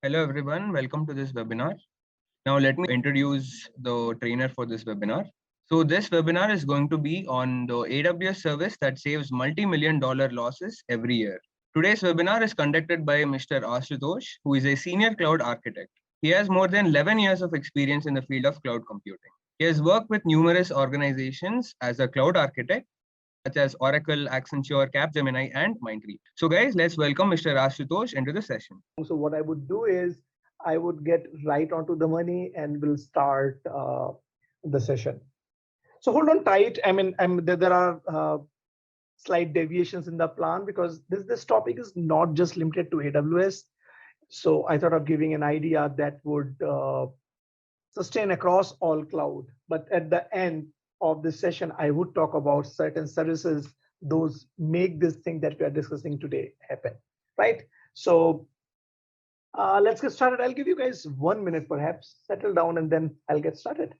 Hello everyone, welcome to this webinar. Now let me introduce the trainer for this webinar. So this webinar is going to be on the AWS service that saves multi-million dollar losses every year. Today's webinar is conducted by Mr. Ashutosh, who is a senior cloud architect. He has more than 11 years of experience in the field of cloud computing. He has worked with numerous organizations as a cloud architect, such as Oracle, Accenture, Capgemini, and Mindtree. So guys, let's welcome Mr. Ashutosh into the session. So what I would do is I would get right onto the money and we'll start the session. So hold on tight. There are slight deviations in the plan because this topic is not just limited to AWS. So I thought of giving an idea that would sustain across all cloud. But at the end of this session, I would talk about certain services, those make this thing that we are discussing today happen, right? So let's get started. I'll give you guys 1 minute, perhaps, settle down, and then I'll get started.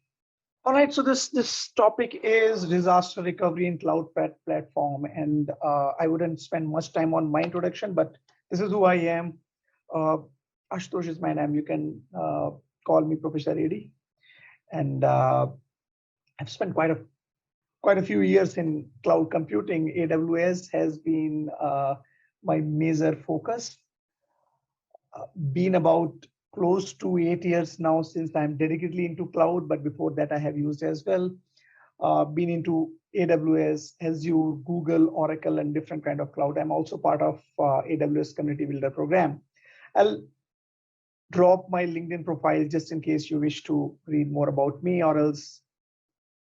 All right, so this topic is disaster recovery in cloud platform, and I wouldn't spend much time on my introduction, but this is who I am. Ashutosh is my name. You can call me Professor AD, and I've spent quite a few years in cloud computing. AWS has been my major focus. Been about close to 8 years now since I'm dedicatedly into cloud, but before that I have used as well. Been into AWS, Azure, Google, Oracle, and different kind of cloud. I'm also part of AWS Community Builder program. I'll drop my LinkedIn profile just in case you wish to read more about me, or else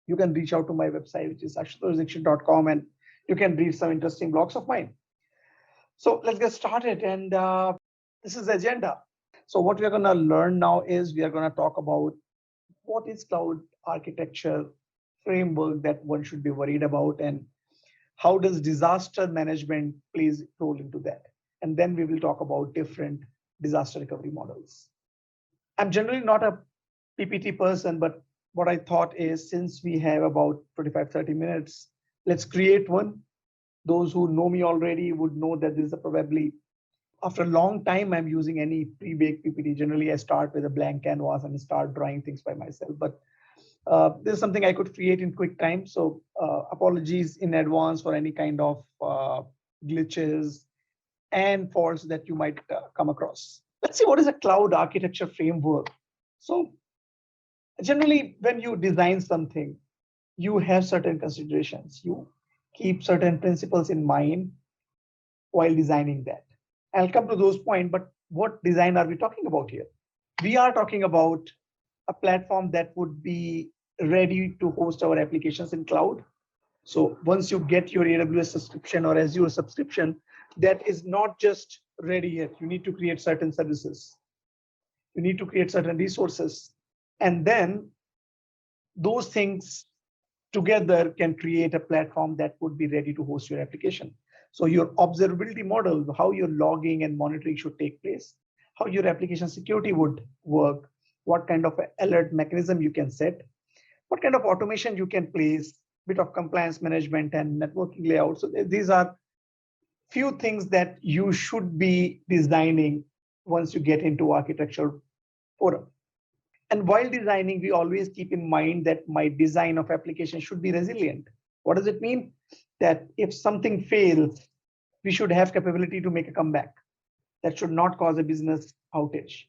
you can reach out to my website, which is ashutoshdikshitt.com, and you can read some interesting blogs of mine. So let's get started. And this is the agenda. So what we're going to learn now is we are going to talk about what is cloud architecture framework that one should be worried about, and how does disaster management plays a role into that. And then we will talk about different disaster recovery models. I'm generally not a PPT person, but what I thought is, since we have about 25-30 minutes, let's create one. Those who know me already would know that this is probably, after a long time, I'm using any pre-baked PPT. Generally, I start with a blank canvas and start drawing things by myself. But this is something I could create in quick time. So apologies in advance for any kind of glitches and faults that you might come across. Let's see, what is a cloud architecture framework? So generally, when you design something, you have certain considerations. You keep certain principles in mind while designing that. I'll come to those points, but what design are we talking about here? We are talking about a platform that would be ready to host our applications in cloud. So once you get your AWS subscription or Azure subscription, that is not just ready yet. You need to create certain services. You need to create certain resources. And then those things together can create a platform that would be ready to host your application. So your observability model, how your logging and monitoring should take place, how your application security would work, what kind of alert mechanism you can set, what kind of automation you can place, bit of compliance management and networking layout. So these are few things that you should be designing once you get into architecture forum. And while designing, we always keep in mind that my design of application should be resilient. What does it mean? That if something fails, we should have capability to make a comeback. That should not cause a business outage,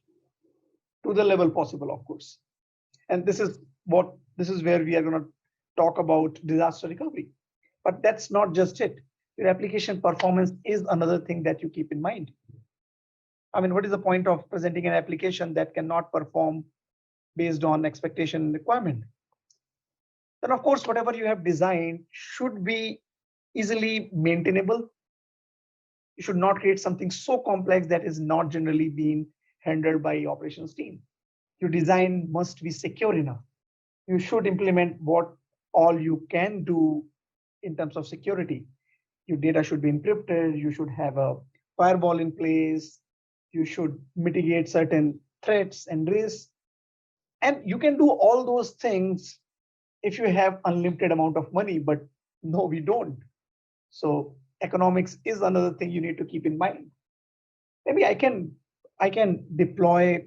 to the level possible, of course. And this is where we are going to talk about disaster recovery. But that's not just it. Your application performance is another thing that you keep in mind. I mean, what is the point of presenting an application that cannot perform based on expectation and requirement? Then, of course, whatever you have designed should be easily maintainable. You should not create something so complex that is not generally being handled by operations team. Your design must be secure enough. You should implement what all you can do in terms of security. Your data should be encrypted. You should have a firewall in place. You should mitigate certain threats and risks. And you can do all those things if you have unlimited amount of money, but no, we don't. So economics is another thing you need to keep in mind. Maybe I can I can deploy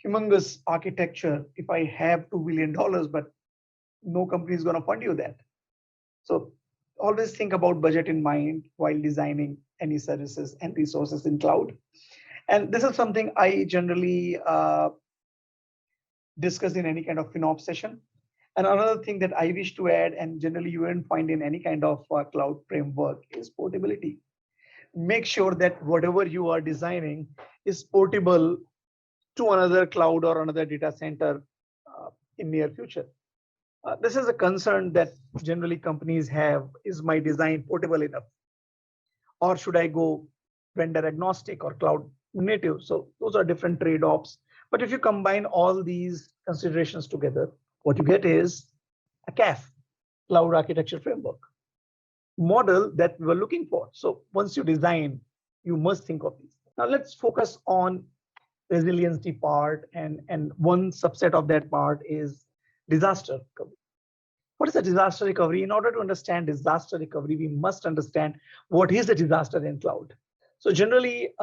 humongous architecture if I have $2 billion, but no company is going to fund you that. So always think about budget in mind while designing any services and resources in cloud. And this is something I generally discuss in any kind of FinOps session. And another thing that I wish to add, and generally you won't find in any kind of cloud framework, is portability. Make sure that whatever you are designing is portable to another cloud or another data center in near future. This is a concern that generally companies have: is my design portable enough, or should I go vendor agnostic or cloud native? So those are different trade-offs. But if you combine all these considerations together, what you get is a CAF, Cloud Architecture Framework model that we were looking for. So once you design, you must think of these. Now let's focus on resiliency part, and one subset of that part is disaster recovery. What is a disaster recovery? In order to understand disaster recovery, we must understand what is a disaster in cloud. So generally,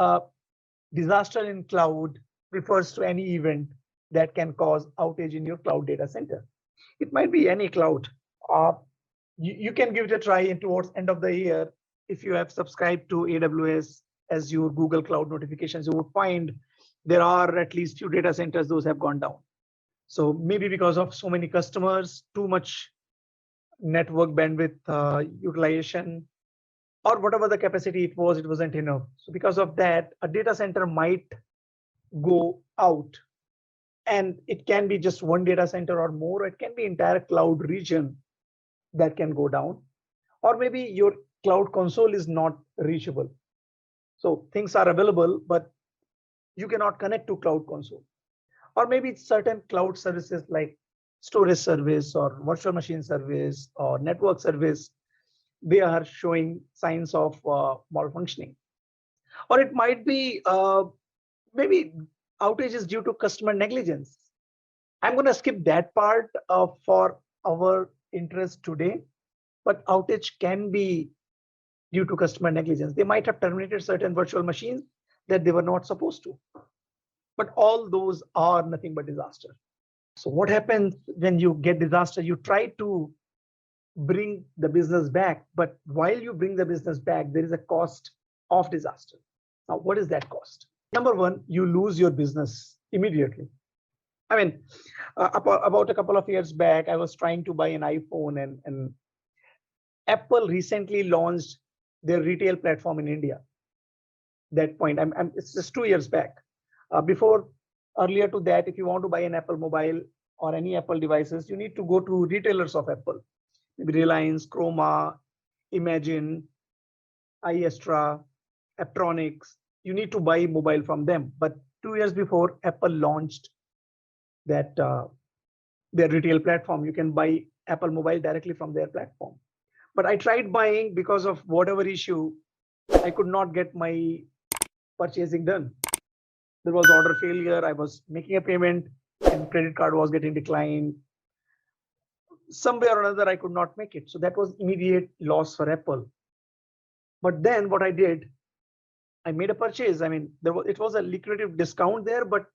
disaster in cloud refers to any event that can cause outage in your cloud data center. It might be any cloud. You can give it a try and towards end of the year. If you have subscribed to AWS as your Google Cloud notifications, you would find there are at least few data centers those have gone down. So maybe because of so many customers, too much network bandwidth utilization, or whatever the capacity it wasn't enough. So because of that, a data center might go out, and it can be just one data center or more. It can be entire cloud region that can go down, or maybe your cloud console is not reachable. So things are available, but you cannot connect to cloud console. Or maybe it's certain cloud services like storage service or virtual machine service or network service, they are showing signs of malfunctioning. Or it might be maybe outages due to customer negligence. I'm going to skip that part for our interest today, but outage can be due to customer negligence. They might have terminated certain virtual machines that they were not supposed to. But all those are nothing but disaster. So what happens when you get disaster? You try to bring the business back, but while you bring the business back, there is a cost of disaster. Now, what is that cost? Number one, you lose your business immediately. I mean, about a couple of years back, I was trying to buy an iPhone, and Apple recently launched their retail platform in India. That point, it's just 2 years back. Earlier to that, if you want to buy an Apple mobile or any Apple devices, you need to go to retailers of Apple, maybe Reliance, Chroma, Imagine, iEstra, Aptronics. You need to buy mobile from them. But 2 years before, Apple launched that their retail platform. You can buy Apple mobile directly from their platform. But I tried buying, because of whatever issue, I could not get my purchasing done. There was order failure. I was making a payment and credit card was getting declined. Somewhere or another, I could not make it. So that was immediate loss for Apple. But then what I did, I made a purchase. I mean, it was a liquidative discount there, but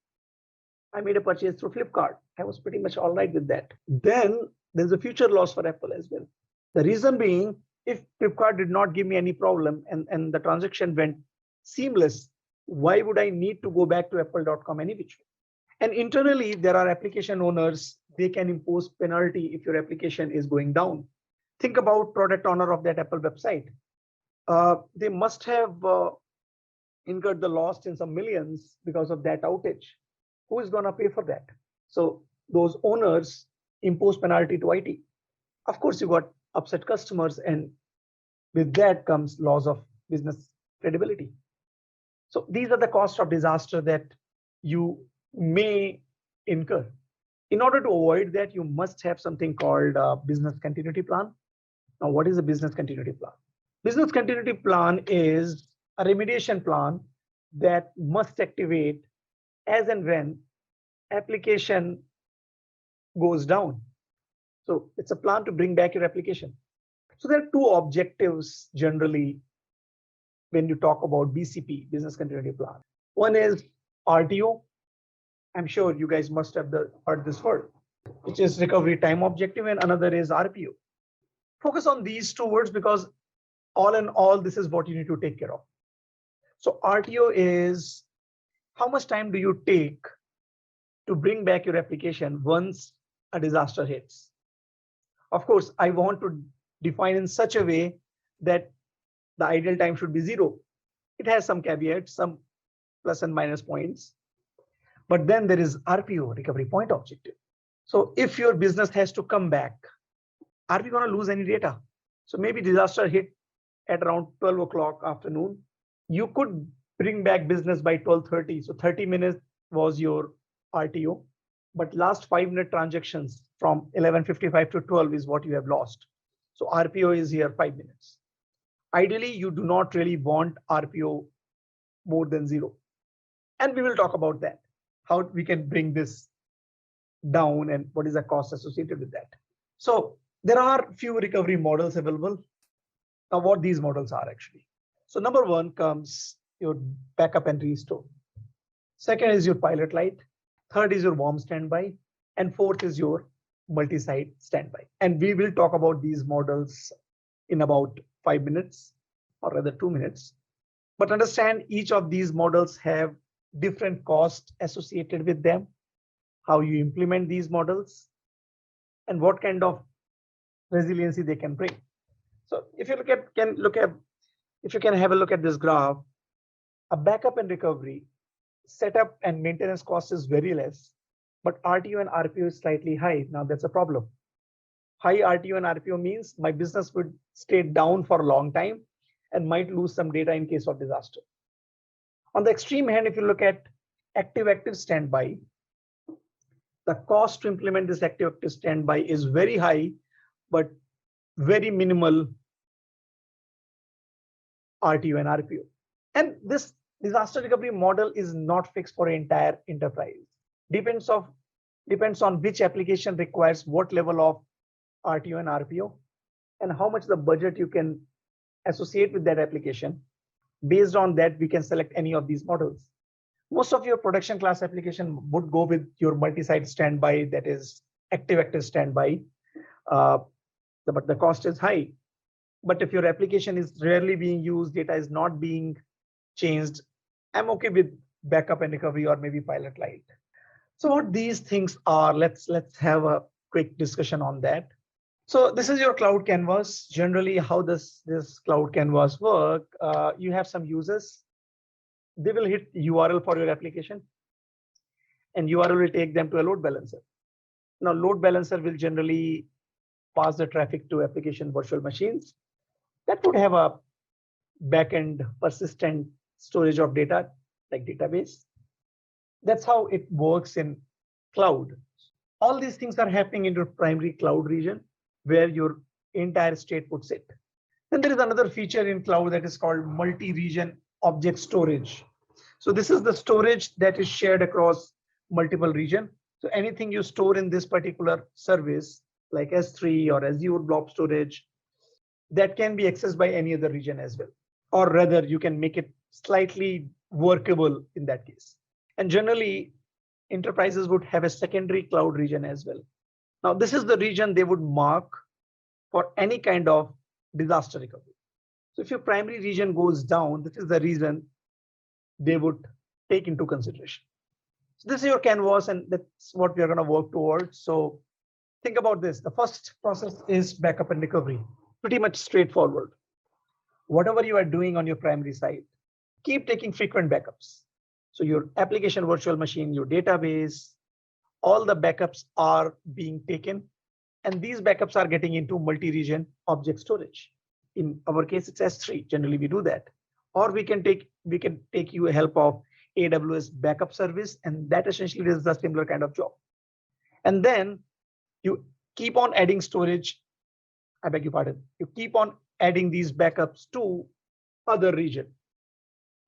I made a purchase through Flipkart. I was pretty much all right with that. Then there's a future loss for Apple as well. The reason being, if Flipkart did not give me any problem and the transaction went seamless, why would I need to go back to apple.com any which way? And internally, there are application owners. They can impose penalty if your application is going down. Think about product owner of that Apple website. They must have incurred the loss in some millions because of that outage. Who is going to pay for that? So those owners impose penalty to IT. Of course, you got upset customers, and with that comes loss of business credibility. So these are the costs of disaster that you may incur. In order to avoid that, you must have something called a business continuity plan. Now, what is a business continuity plan? Business continuity plan is a remediation plan that must activate as and when application goes down. So it's a plan to bring back your application. So there are two objectives generally when you talk about BCP, business continuity plan. One is RTO, I'm sure you guys must have heard this word, which is recovery time objective, and another is RPO. Focus on these two words because all in all, this is what you need to take care of. So RTO is how much time do you take to bring back your application once a disaster hits. Of course, I want to define in such a way that the ideal time should be 0. It has some caveats, some plus and minus points. But then there is RPO, recovery point objective. So if your business has to come back, are we going to lose any data? So maybe disaster hit at around 12 o'clock afternoon. You could bring back business by 12:30. So 30 minutes was your RTO. But last 5-minute transactions from 11:55 to 12 is what you have lost. So RPO is here 5 minutes. Ideally, you do not really want RPO more than 0. And we will talk about that, how we can bring this down and what is the cost associated with that. So there are few recovery models available. Now, what these models are actually. So number 1 comes your backup and restore. Second is your pilot light. Third is your warm standby. And fourth is your multi-site standby. And we will talk about these models in about 5 minutes, or rather 2 minutes. But understand each of these models have different costs associated with them, how you implement these models, and what kind of resiliency they can bring. So if you if you can have a look at this graph, a backup and recovery setup and maintenance cost is very less, but RTO and RPO is slightly high. Now that's a problem. High RTO and RPO means my business would stay down for a long time and might lose some data in case of disaster. On the extreme hand, if you look at active standby, the cost to implement this active standby is very high, but very minimal RTO and RPO. And this disaster recovery model is not fixed for an entire enterprise. Depends on which application requires what level of RTO and RPO, and how much the budget you can associate with that application. Based on that, we can select any of these models. Most of your production class application would go with your multi-site standby, that is active standby, but the cost is high. But if your application is rarely being used, data is not being changed, I'm okay with backup and recovery or maybe pilot light. So what these things are, let's have a quick discussion on that. So this is your cloud canvas. Generally, how does this cloud canvas work? You have some users. They will hit URL for your application, and URL will take them to a load balancer. Now, load balancer will generally pass the traffic to application virtual machines that would have a backend persistent storage of data like database. That's how it works in cloud. All these things are happening in your primary cloud region where your entire state would sit. Then there is another feature in cloud that is called multi-region object storage. So this is the storage that is shared across multiple regions. So anything you store in this particular service, like S3 or Azure blob storage, that can be accessed by any other region as well. Or rather, you can make it slightly workable in that case. And generally, enterprises would have a secondary cloud region as well. Now, this is the region they would mark for any kind of disaster recovery. So if your primary region goes down, this is the reason they would take into consideration. So this is your canvas, and that's what we are going to work towards. So think about this. The first process is backup and recovery. Pretty much straightforward. Whatever you are doing on your primary site, keep taking frequent backups. So your application virtual machine, your database, all the backups are being taken, and these backups are getting into multi-region object storage. In our case, it's S3. Generally, we do that. Or we can take you a help of AWS backup service, and that essentially is a similar kind of job. And then you keep on adding storage. I beg your pardon. You keep on adding these backups to other region.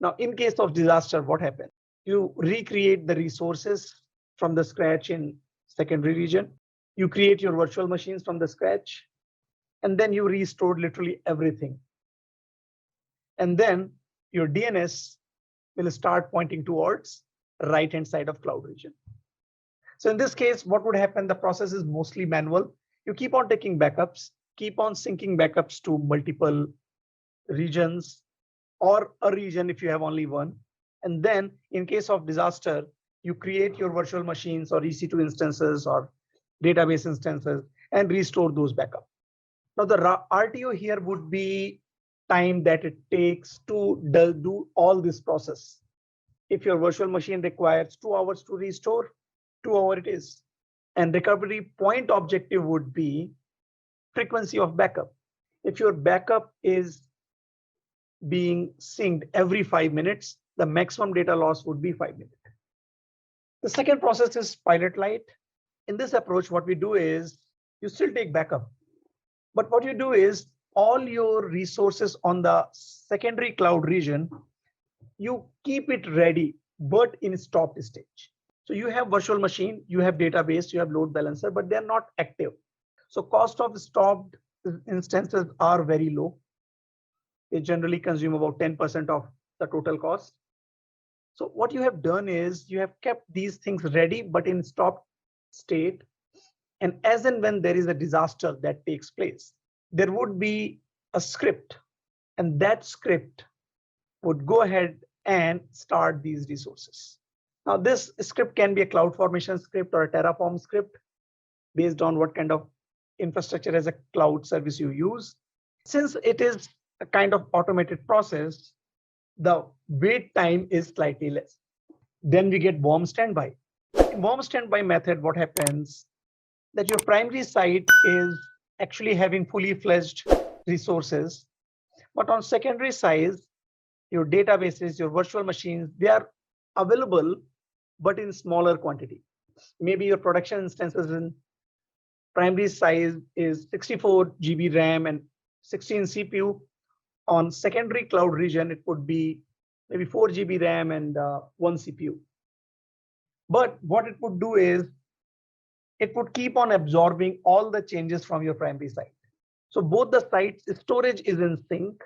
Now, in case of disaster, what happens? You recreate the resources from the scratch in secondary region. You create your virtual machines from the scratch, and then you restore literally everything. And then your DNS will start pointing towards right-hand side of cloud region. So in this case, what would happen? The process is mostly manual. You keep on taking backups, keep on syncing backups to multiple regions or a region if you have only one. And then in case of disaster, you create your virtual machines or EC2 instances or database instances and restore those backups. Now the RTO here would be time that it takes to do all this process. If your virtual machine requires 2 hours to restore, 2 hours it is. And recovery point objective would be frequency of backup. If your backup is being synced every 5 minutes, the maximum data loss would be 5 minutes. The second process is pilot light. In this approach, what we do is you still take backup. But what you do is all your resources on the secondary cloud region, you keep it ready, but in stopped stage. So you have virtual machine, you have database, you have load balancer, but they're not active. So cost of stopped instances are very low. They generally consume about 10% of the total cost. So what you have done is you have kept these things ready, but in stopped state. And as and when there is a disaster that takes place, there would be a script, and that script would go ahead and start these resources. Now, this script can be a CloudFormation script or a Terraform script based on what kind of infrastructure as a cloud service you use. Since it is a kind of automated process, the wait time is slightly less. Then we get warm standby. In warm standby method, what happens that your primary site is actually having fully fledged resources, but on secondary side, your databases, your virtual machines, they are available, but in smaller quantity. Maybe your production instances in primary size is 64 GB RAM and 16 CPU. On secondary cloud region, it would be maybe 4 GB RAM and 1 CPU. But what it would do is it would keep on absorbing all the changes from your primary site. So both the sites, storage is in sync,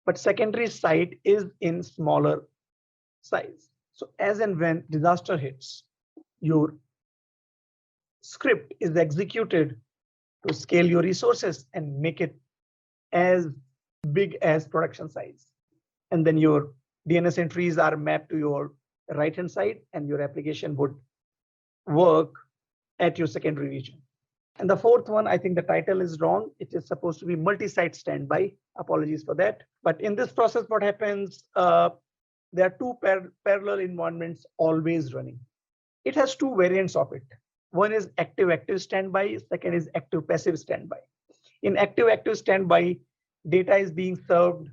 but secondary site is in smaller size. So as and when disaster hits, your script is executed to scale your resources and make it as big as production size. And then your DNS entries are mapped to your right-hand side, and your application would work at your secondary region. And the fourth one, I think the title is wrong. It is supposed to be multi-site standby. Apologies for that. But in this process, what happens, there are two parallel environments always running. It has two variants of it. One is active-active standby. Second is active-passive standby. In active-active standby, data is being served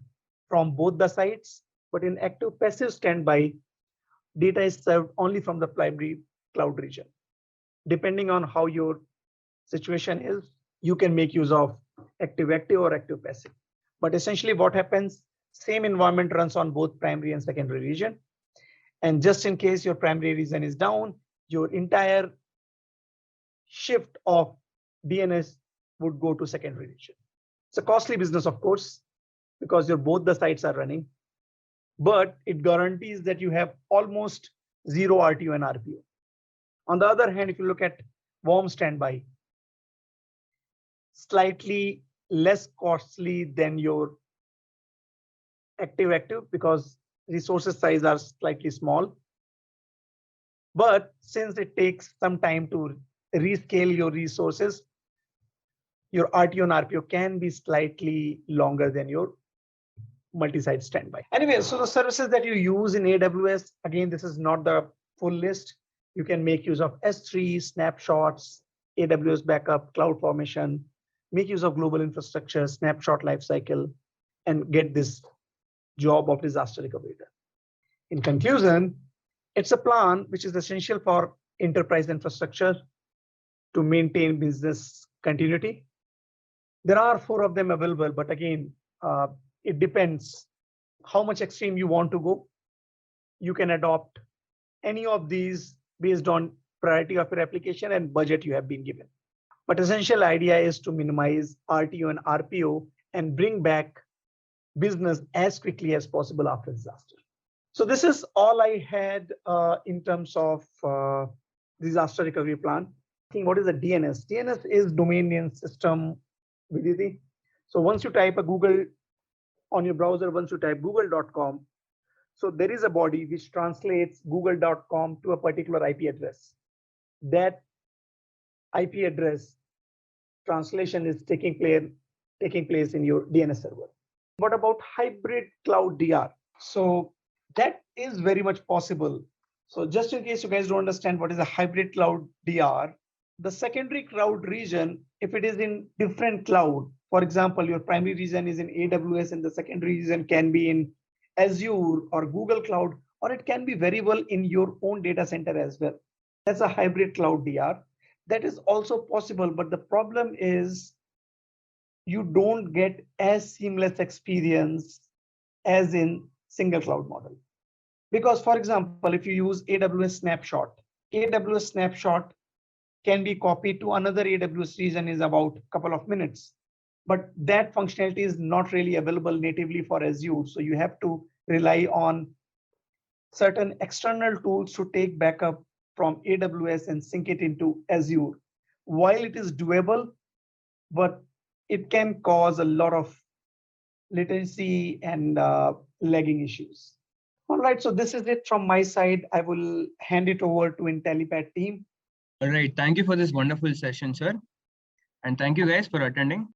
from both the sites. But in active-passive standby, data is served only from the primary cloud region. Depending on how your situation is, you can make use of active-active or active-passive. But essentially what happens, same environment runs on both primary and secondary region. And just in case your primary region is down, your entire shift of DNS would go to secondary region. It's a costly business, of course, because both the sites are running, but it guarantees that you have almost zero RTO and RPO. On the other hand, if you look at warm standby, slightly less costly than your active-active because resources size are slightly small. But since it takes some time to rescale your resources, your RTO and RPO can be slightly longer than your multi-site standby. Anyway, so the services that you use in AWS, again, this is not the full list. You can make use of S3, snapshots, AWS backup, CloudFormation, make use of global infrastructure, snapshot lifecycle, and get this job of disaster recovery done. In conclusion, it's a plan which is essential for enterprise infrastructure to maintain business continuity. There are 4 of them available, but again, it depends how much extreme you want to go. You can adopt any of these based on priority of your application and budget you have been given. But essential idea is to minimize RTO and RPO and bring back business as quickly as possible after disaster. So this is all I had in terms of disaster recovery plan. What is a DNS? DNS is domain name system, Viditi. So once you type a Google on your browser, once you type google.com, so there is a body which translates google.com to a particular IP address. That IP address translation is taking place in your DNS server. What about hybrid cloud DR? So that is very much possible. So just in case you guys don't understand what is a hybrid cloud DR, the secondary cloud region, if it is in different cloud, for example, your primary region is in AWS and the secondary region can be in Azure or Google Cloud, or it can be variable in your own data center as well. That's a hybrid cloud DR. That is also possible, but the problem is you don't get as seamless experience as in single cloud model. Because for example, if you use AWS snapshot can be copied to another AWS region is about a couple of minutes. But that functionality is not really available natively for Azure. So you have to rely on certain external tools to take backup from AWS and sync it into Azure. While it is doable, but it can cause a lot of latency and lagging issues. All right, so this is it from my side. I will hand it over to Intellipaat team. All right, thank you for this wonderful session, sir. And thank you guys for attending.